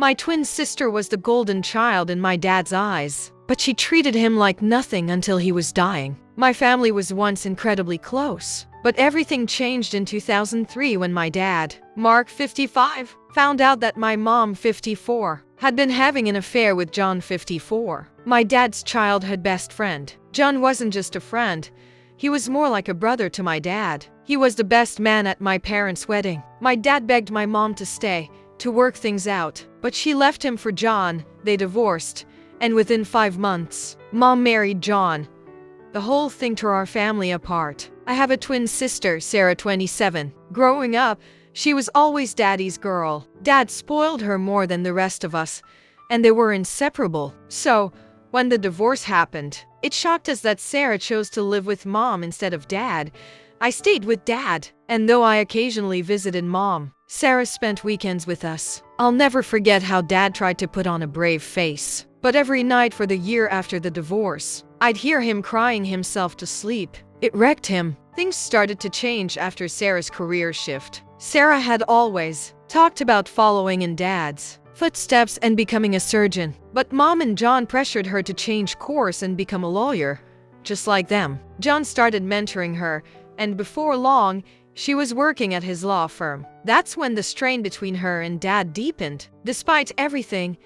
My twin sister was the golden child in my dad's eyes, but she treated him like nothing until he was dying. My family was once incredibly close, but everything changed in 2003 when my dad, Mark 55, found out that my mom 54 had been having an affair with John 54, my dad's childhood best friend. John wasn't just a friend, he was more like a brother to my dad. He was the best man at my parents' wedding. My dad begged my mom to stay, to work things out, but she left him for John. They divorced, and within 5 months, Mom married John. The whole thing tore our family apart. I have a twin sister, Sarah, 27. Growing up, she was always Daddy's girl. Dad spoiled her more than the rest of us, and they were inseparable. So, when the divorce happened, it shocked us that Sarah chose to live with Mom instead of Dad. I stayed with Dad, and though I occasionally visited Mom, Sarah spent weekends with us. I'll never forget how Dad tried to put on a brave face. But every night for the year after the divorce, I'd hear him crying himself to sleep. It wrecked him. Things started to change after Sarah's career shift. Sarah had always talked about following in Dad's footsteps and becoming a surgeon. But Mom and John pressured her to change course and become a lawyer. Just like them, John started mentoring her, and before long, she was working at his law firm. That's when the strain between her and Dad deepened. Despite everything,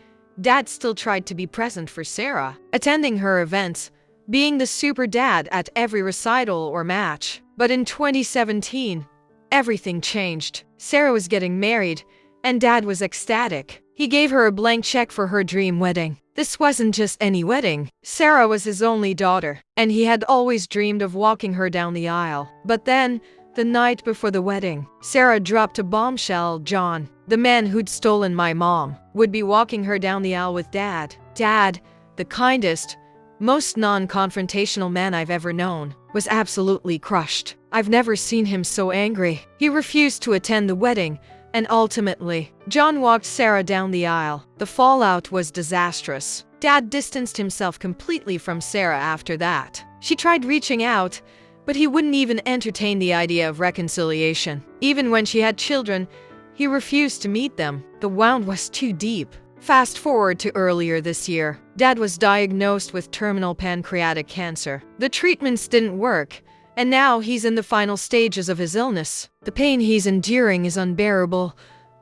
Dad still tried to be present for Sarah, attending her events, being the super dad at every recital or match. But in 2017, everything changed. Sarah was getting married, and Dad was ecstatic. He gave her a blank check for her dream wedding. This wasn't just any wedding. Sarah was his only daughter, and he had always dreamed of walking her down the aisle. But then, the night before the wedding, Sarah dropped a bombshell. John, the man who'd stolen my mom, would be walking her down the aisle with Dad. Dad, the kindest, most non-confrontational man I've ever known, was absolutely crushed. I've never seen him so angry. He refused to attend the wedding, and ultimately, John walked Sarah down the aisle. The fallout was disastrous. Dad distanced himself completely from Sarah after that. She tried reaching out, but he wouldn't even entertain the idea of reconciliation. Even when she had children, he refused to meet them. The wound was too deep. Fast forward to earlier this year. Dad was diagnosed with terminal pancreatic cancer. The treatments didn't work, and now he's in the final stages of his illness. The pain he's enduring is unbearable,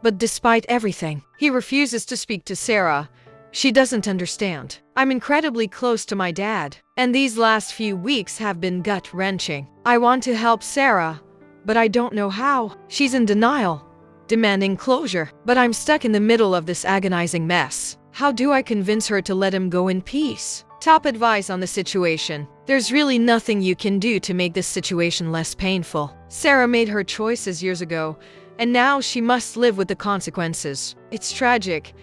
but despite everything, he refuses to speak to Sarah. She doesn't understand. I'm incredibly close to my dad, and these last few weeks have been gut-wrenching. I want to help Sarah, but I don't know how. She's in denial, demanding closure, but I'm stuck in the middle of this agonizing mess. How do I convince her to let him go in peace? Top advice on the situation. There's really nothing you can do to make this situation less painful. Sarah made her choices years ago, and now she must live with the consequences. It's tragic,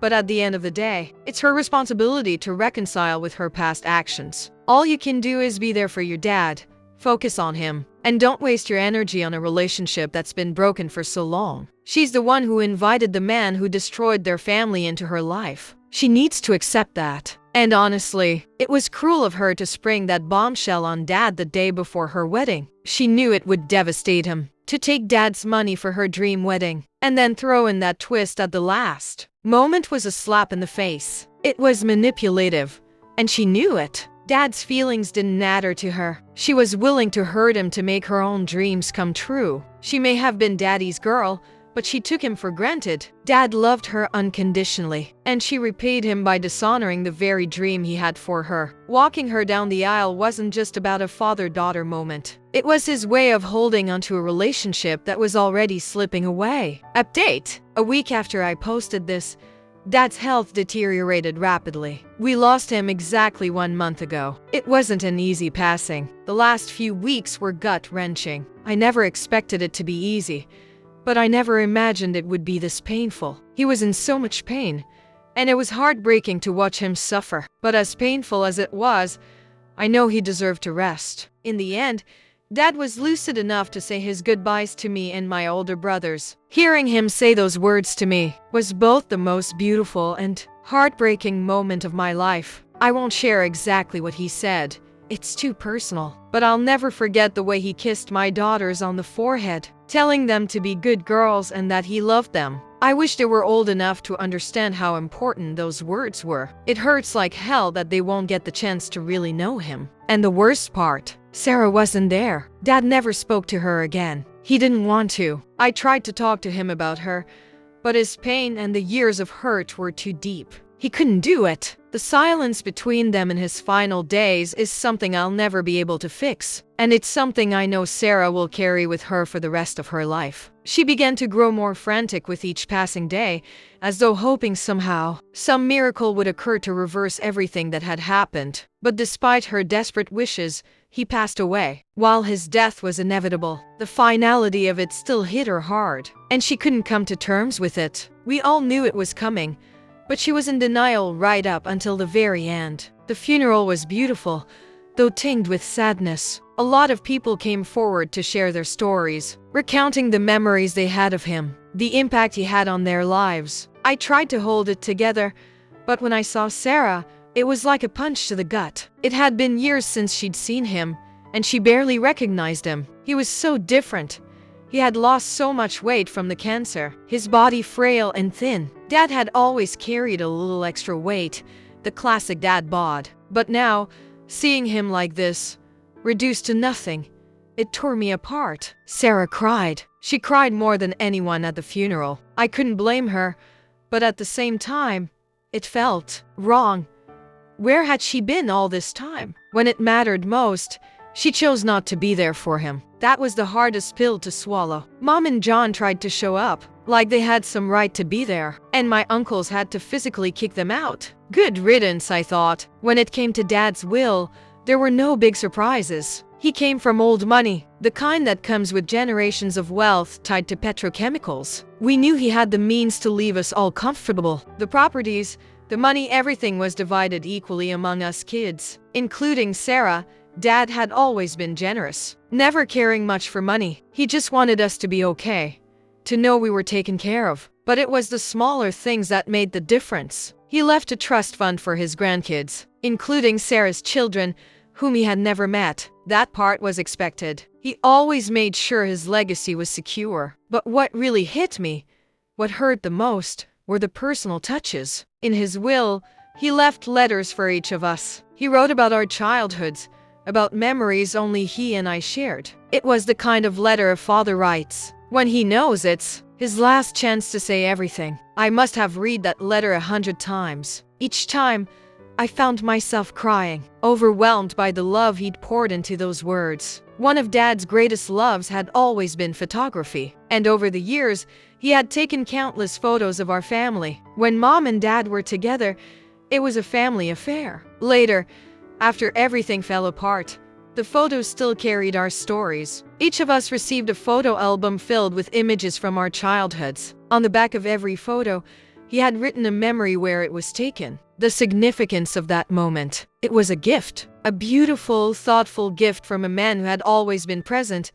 but at the end of the day, it's her responsibility to reconcile with her past actions. All you can do is be there for your dad, focus on him, and don't waste your energy on a relationship that's been broken for so long. She's the one who invited the man who destroyed their family into her life. She needs to accept that. And honestly, it was cruel of her to spring that bombshell on Dad the day before her wedding. She knew it would devastate him. To take Dad's money for her dream wedding, and then throw in that twist at the last moment was a slap in the face. It was manipulative, and she knew it. Dad's feelings didn't matter to her. She was willing to hurt him to make her own dreams come true. She may have been Daddy's girl, but she took him for granted. Dad loved her unconditionally, and she repaid him by dishonoring the very dream he had for her. Walking her down the aisle wasn't just about a father-daughter moment. It was his way of holding onto a relationship that was already slipping away. Update: a week after I posted this, Dad's health deteriorated rapidly. We lost him exactly 1 month ago. It wasn't an easy passing. The last few weeks were gut-wrenching. I never expected it to be easy, but I never imagined it would be this painful. He was in so much pain, and it was heartbreaking to watch him suffer. But as painful as it was, I know he deserved to rest. In the end, Dad was lucid enough to say his goodbyes to me and my older brothers. Hearing him say those words to me was both the most beautiful and heartbreaking moment of my life. I won't share exactly what he said. It's too personal. But I'll never forget the way he kissed my daughters on the forehead, telling them to be good girls and that he loved them. I wish they were old enough to understand how important those words were. It hurts like hell that they won't get the chance to really know him. And the worst part, Sarah wasn't there. Dad never spoke to her again. He didn't want to. I tried to talk to him about her, but his pain and the years of hurt were too deep. He couldn't do it. The silence between them in his final days is something I'll never be able to fix. And it's something I know Sarah will carry with her for the rest of her life. She began to grow more frantic with each passing day, as though hoping somehow some miracle would occur to reverse everything that had happened. But despite her desperate wishes, he passed away. While his death was inevitable, the finality of it still hit her hard, and she couldn't come to terms with it. We all knew it was coming, but she was in denial right up until the very end. The funeral was beautiful, though tinged with sadness. A lot of people came forward to share their stories, recounting the memories they had of him, the impact he had on their lives. I tried to hold it together, but when I saw Sarah, it was like a punch to the gut. It had been years since she'd seen him, and she barely recognized him. He was so different. He had lost so much weight from the cancer, his body frail and thin. Dad had always carried a little extra weight, the classic dad bod. But now, seeing him like this, reduced to nothing, it tore me apart. Sarah cried. She cried more than anyone at the funeral. I couldn't blame her, but at the same time, it felt wrong. Where had she been all this time? When it mattered most, she chose not to be there for him. That was the hardest pill to swallow. Mom and John tried to show up, like they had some right to be there, and my uncles had to physically kick them out. Good riddance, I thought. When it came to Dad's will, there were no big surprises. He came from old money, the kind that comes with generations of wealth tied to petrochemicals. We knew he had the means to leave us all comfortable. The properties, the money, everything was divided equally among us kids, including Sarah. Dad had always been generous, never caring much for money. He just wanted us to be okay, to know we were taken care of. But it was the smaller things that made the difference. He left a trust fund for his grandkids, including Sarah's children, whom he had never met. That part was expected. He always made sure his legacy was secure. But what really hit me, what hurt the most, were the personal touches. In his will, he left letters for each of us. He wrote about our childhoods, about memories only he and I shared. It was the kind of letter a father writes when he knows it's his last chance to say everything. I must have read that letter 100 times. Each time, I found myself crying, overwhelmed by the love he'd poured into those words. One of Dad's greatest loves had always been photography, and over the years, he had taken countless photos of our family. When Mom and Dad were together, it was a family affair. Later, after everything fell apart, the photos still carried our stories. Each of us received a photo album filled with images from our childhoods. On the back of every photo, he had written a memory where it was taken, the significance of that moment. It was a gift, a beautiful, thoughtful gift from a man who had always been present,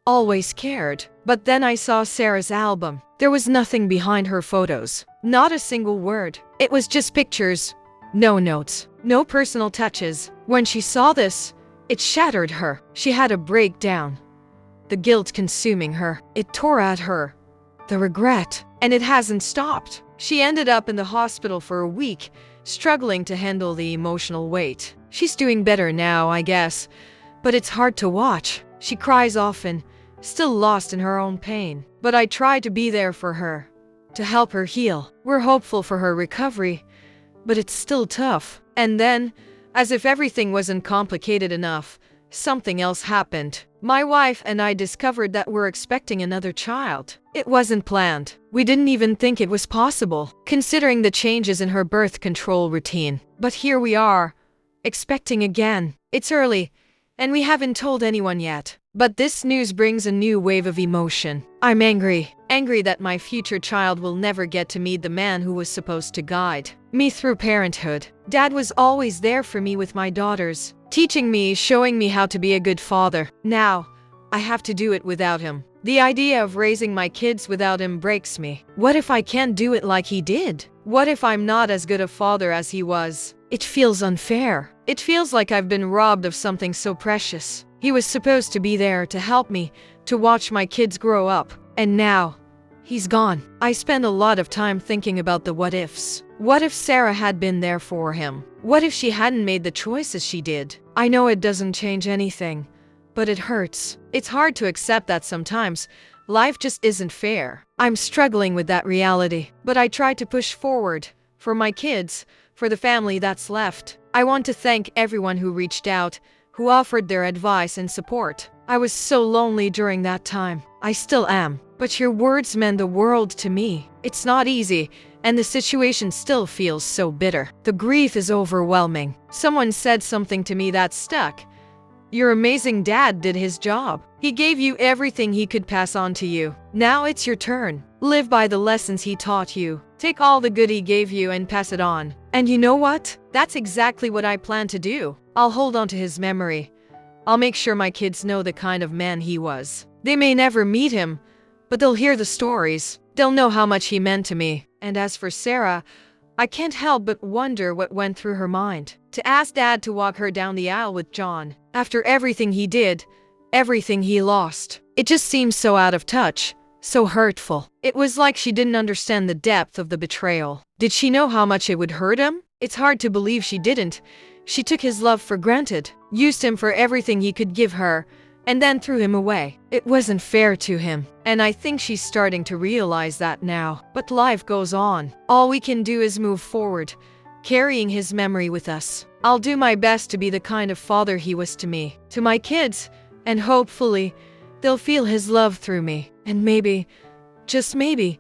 always cared. But then I saw Sarah's album. There was nothing behind her photos, not a single word. It was just pictures, no notes, no personal touches. When she saw this, it shattered her. She had a breakdown. The guilt consuming her. It tore at her. The regret. And it hasn't stopped. She ended up in the hospital for a week, struggling to handle the emotional weight. She's doing better now, I guess, but it's hard to watch. She cries often, still lost in her own pain. But I try to be there for her, to help her heal. We're hopeful for her recovery, but it's still tough. And then, as if everything wasn't complicated enough, something else happened. My wife and I discovered that we're expecting another child. It wasn't planned. We didn't even think it was possible, considering the changes in her birth control routine. But here we are, expecting again. It's early, and we haven't told anyone yet. But this news brings a new wave of emotion. I'm angry. Angry that my future child will never get to meet the man who was supposed to guide me through parenthood. Dad was always there for me with my daughters, teaching me, showing me how to be a good father. Now, I have to do it without him. The idea of raising my kids without him breaks me. What if I can't do it like he did? What if I'm not as good a father as he was? It feels unfair. It feels like I've been robbed of something so precious. He was supposed to be there to help me, to watch my kids grow up. And now, He's gone. I spend a lot of time thinking about the what ifs. What if Sarah had been there for him? What if she hadn't made the choices she did? I know it doesn't change anything, but it hurts. It's hard to accept that sometimes life just isn't fair. I'm struggling with that reality, but I try to push forward for my kids, for the family that's left. I want to thank everyone who reached out, who offered their advice and support. I was so lonely during that time. I still am. But your words meant the world to me. It's not easy, and the situation still feels so bitter. The grief is overwhelming. Someone said something to me that stuck. Your amazing dad did his job. He gave you everything he could pass on to you. Now it's your turn. Live by the lessons he taught you. Take all the good he gave you and pass it on. And you know what? That's exactly what I plan to do. I'll hold on to his memory. I'll make sure my kids know the kind of man he was. They may never meet him, but they'll hear the stories. They'll know how much he meant to me. And as for Sarah, I can't help but wonder what went through her mind. To ask Dad to walk her down the aisle with John, after everything he did, everything he lost. It just seems so out of touch, so hurtful. It was like she didn't understand the depth of the betrayal. Did she know how much it would hurt him? It's hard to believe she didn't. She took his love for granted, used him for everything he could give her, and then threw him away. It wasn't fair to him, and I think she's starting to realize that now. But life goes on. All we can do is move forward, carrying his memory with us. I'll do my best to be the kind of father he was to me, to my kids, and hopefully, they'll feel his love through me. And maybe, just maybe,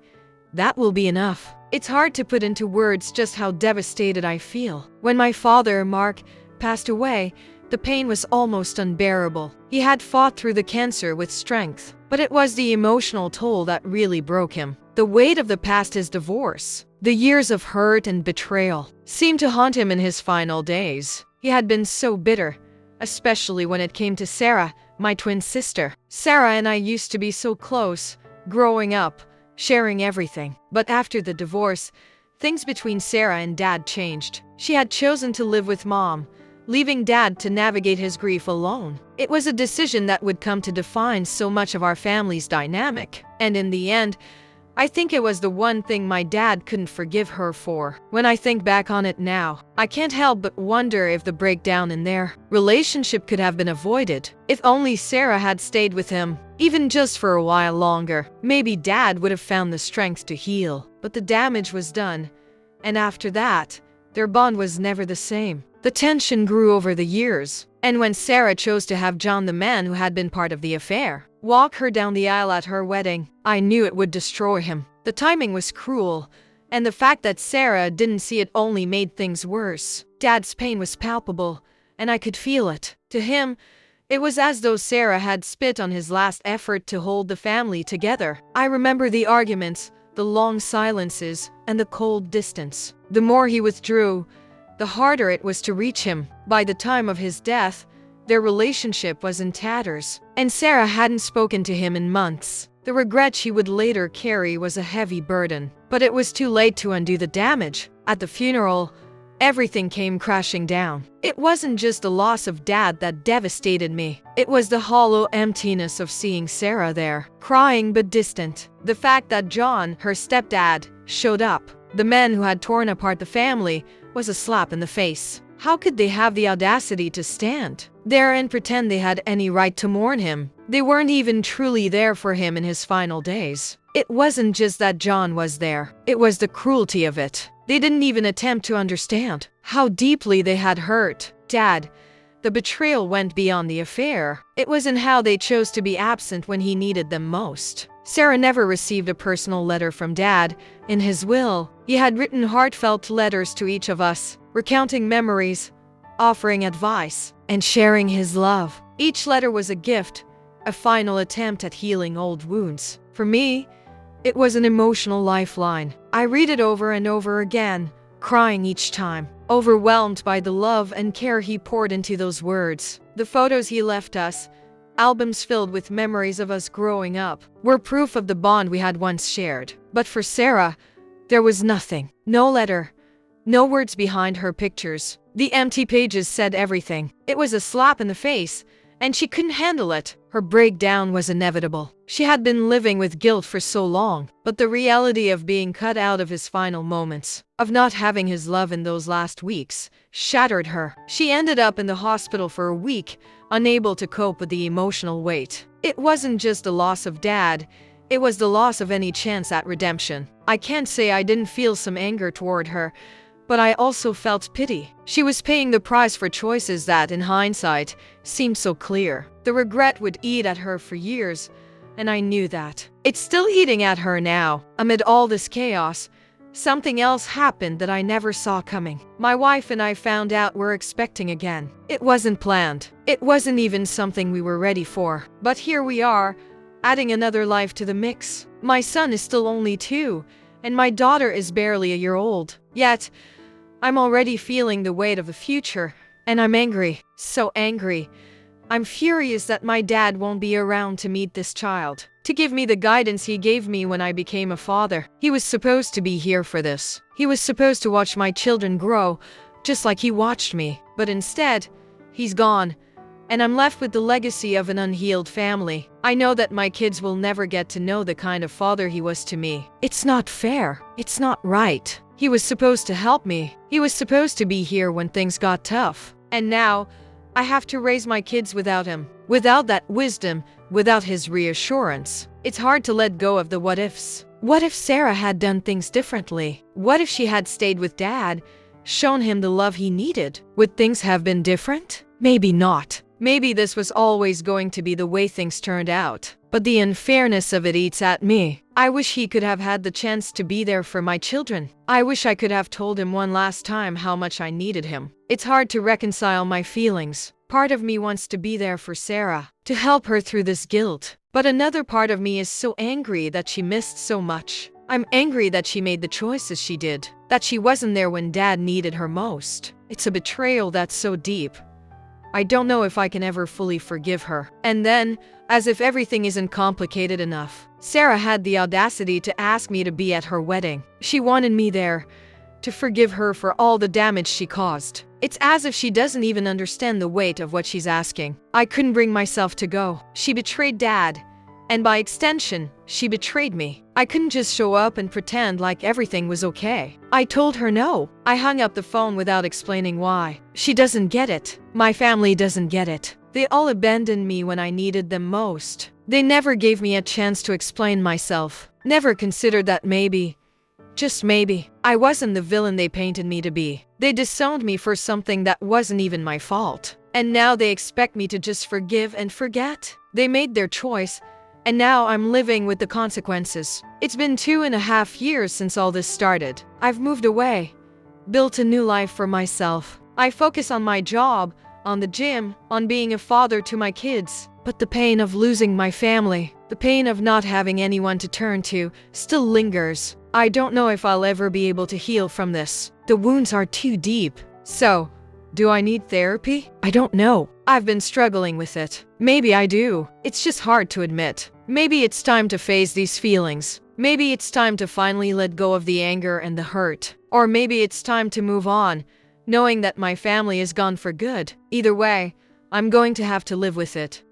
that will be enough. It's hard to put into words just how devastated I feel. When my father, Mark, passed away, the pain was almost unbearable. He had fought through the cancer with strength, but it was the emotional toll that really broke him. The weight of the past, his divorce, the years of hurt and betrayal, seemed to haunt him in his final days. He had been so bitter, especially when it came to Sarah, my twin sister. Sarah and I used to be so close, growing up, sharing everything. But after the divorce, things between Sarah and Dad changed. She had chosen to live with Mom, leaving Dad to navigate his grief alone. It was a decision that would come to define so much of our family's dynamic. And in the end, I think it was the one thing my dad couldn't forgive her for. When I think back on it now, I can't help but wonder if the breakdown in their relationship could have been avoided. If only Sarah had stayed with him, even just for a while longer. Maybe Dad would have found the strength to heal. But the damage was done, and after that, their bond was never the same. The tension grew over the years, and when Sarah chose to have John, the man who had been part of the affair, walk her down the aisle at her wedding, I knew it would destroy him. The timing was cruel, and the fact that Sarah didn't see it only made things worse. Dad's pain was palpable, and I could feel it. To him, it was as though Sarah had spit on his last effort to hold the family together. I remember the arguments, the long silences, and the cold distance. The more he withdrew, the harder it was to reach him. By the time of his death, their relationship was in tatters, and Sarah hadn't spoken to him in months. The regret she would later carry was a heavy burden, but it was too late to undo the damage. At the funeral, everything came crashing down. It wasn't just the loss of Dad that devastated me. It was the hollow emptiness of seeing Sarah there, crying but distant. The fact that John, her stepdad, showed up, the man who had torn apart the family, was a slap in the face. How could they have the audacity to stand there and pretend they had any right to mourn him? They weren't even truly there for him in his final days. It wasn't just that John was there. It was the cruelty of it. They didn't even attempt to understand how deeply they had hurt Dad. The betrayal went beyond the affair. It was in how they chose to be absent when he needed them most. Sarah never received a personal letter from Dad. In his will, he had written heartfelt letters to each of us, recounting memories, offering advice, and sharing his love. Each letter was a gift, a final attempt at healing old wounds. For me, it was an emotional lifeline. I read it over and over again, crying each time, overwhelmed by the love and care he poured into those words. The photos he left us, albums filled with memories of us growing up, were proof of the bond we had once shared. But for Sarah, there was nothing. No letter, no words behind her pictures. The empty pages said everything. It was a slap in the face, and she couldn't handle it. Her breakdown was inevitable. She had been living with guilt for so long, but the reality of being cut out of his final moments, of not having his love in those last weeks, shattered her. She ended up in the hospital for a week, unable to cope with the emotional weight. It wasn't just the loss of Dad, it was the loss of any chance at redemption. I can't say I didn't feel some anger toward her, but I also felt pity. She was paying the price for choices that, in hindsight, seemed so clear. The regret would eat at her for years, and I knew that. It's still eating at her now. Amid all this chaos, something else happened that I never saw coming. My wife and I found out we're expecting again. It wasn't planned. It wasn't even something we were ready for. But here we are, adding another life to the mix. My son is still only 2, and my daughter is barely a year old. Yet, I'm already feeling the weight of the future, and I'm angry. So angry. I'm furious that my dad won't be around to meet this child, to give me the guidance he gave me when I became a father. He was supposed to be here for this. He was supposed to watch my children grow, just like he watched me. But instead, he's gone, and I'm left with the legacy of an unhealed family. I know that my kids will never get to know the kind of father he was to me. It's not fair. It's not right. He was supposed to help me. He was supposed to be here when things got tough. And now, I have to raise my kids without him. Without that wisdom, without his reassurance. It's hard to let go of the what-ifs. What if Sarah had done things differently? What if she had stayed with Dad, shown him the love he needed? Would things have been different? Maybe not. Maybe this was always going to be the way things turned out. But the unfairness of it eats at me. I wish he could have had the chance to be there for my children. I wish I could have told him one last time how much I needed him. It's hard to reconcile my feelings. Part of me wants to be there for Sarah, to help her through this guilt. But another part of me is so angry that she missed so much. I'm angry that she made the choices she did, that she wasn't there when Dad needed her most. It's a betrayal that's so deep. I don't know if I can ever fully forgive her. And then, as if everything isn't complicated enough, Sarah had the audacity to ask me to be at her wedding. She wanted me there, to forgive her for all the damage she caused. It's as if she doesn't even understand the weight of what she's asking. I couldn't bring myself to go. She betrayed Dad, and by extension, she betrayed me. I couldn't just show up and pretend like everything was okay. I told her no. I hung up the phone without explaining why. She doesn't get it. My family doesn't get it. They all abandoned me when I needed them most. They never gave me a chance to explain myself. Never considered that maybe, just maybe, I wasn't the villain they painted me to be. They disowned me for something that wasn't even my fault. And now they expect me to just forgive and forget. They made their choice, and now I'm living with the consequences. It's been 2.5 years since all this started. I've moved away, built a new life for myself. I focus on my job, on the gym, on being a father to my kids. But the pain of losing my family, the pain of not having anyone to turn to, still lingers. I don't know if I'll ever be able to heal from this. The wounds are too deep. So, do I need therapy? I don't know. I've been struggling with it. Maybe I do. It's just hard to admit. Maybe it's time to face these feelings. Maybe it's time to finally let go of the anger and the hurt. Or maybe it's time to move on, knowing that my family is gone for good. Either way, I'm going to have to live with it.